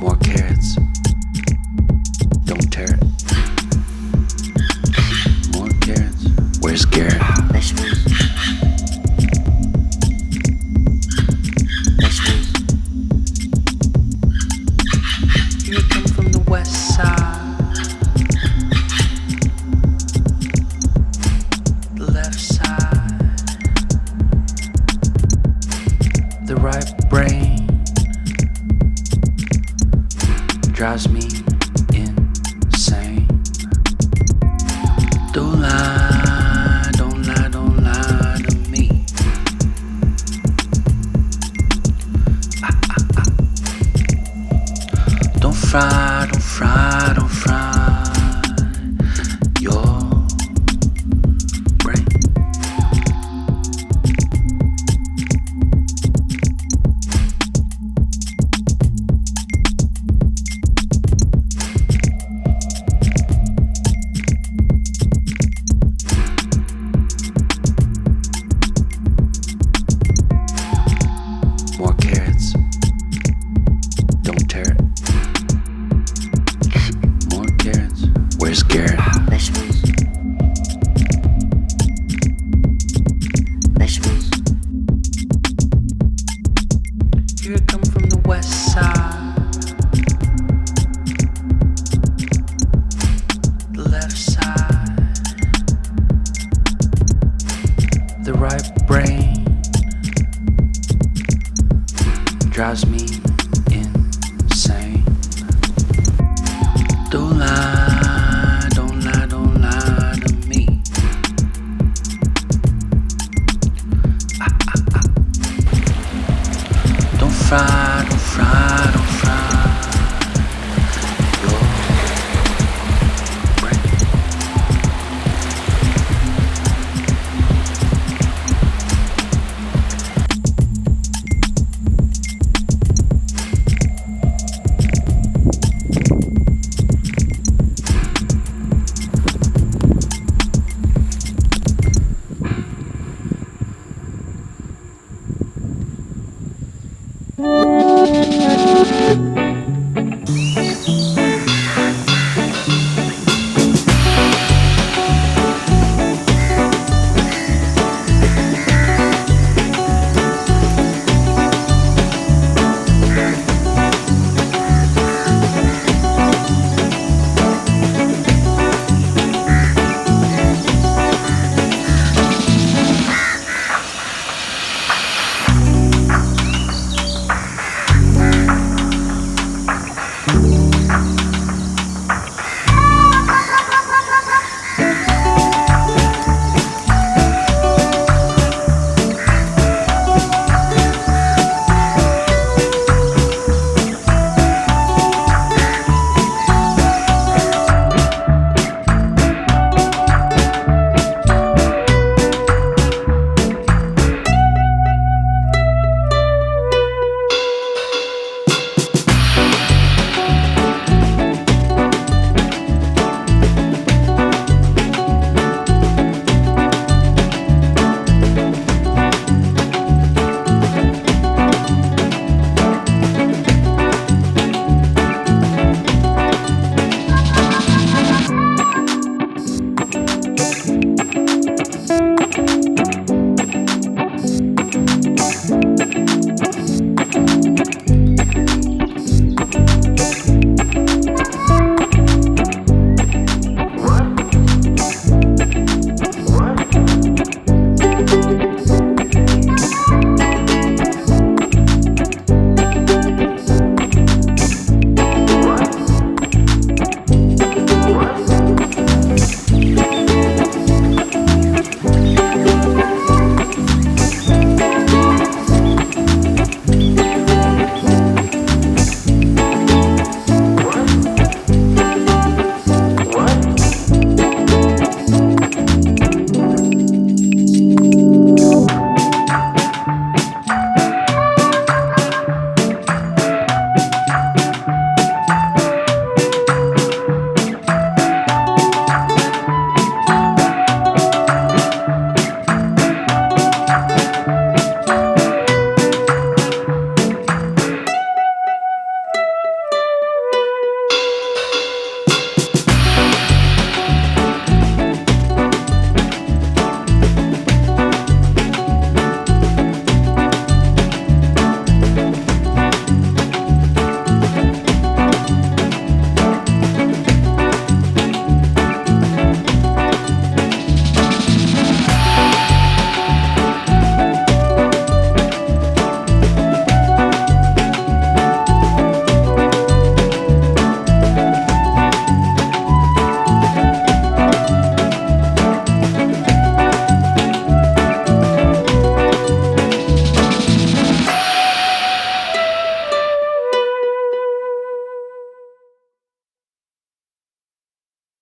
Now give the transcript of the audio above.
More carrots. Don't tear it. More carrots. Where's Garrett? Vegetables. Vegetables. You come from the west side. The left side. The right brain drives me insane. Don't lie, don't lie, don't lie to me. Don't fry, don't fry, don't fry your brain. More carrots. Don't tear it. More carrots. Where's Garrett? Vegetables. Vegetables. You come from the west side. The left side. The right brain drives me insane. Don't lie, don't lie, don't lie to me. Don't fry, don't fry, don't fry your brain.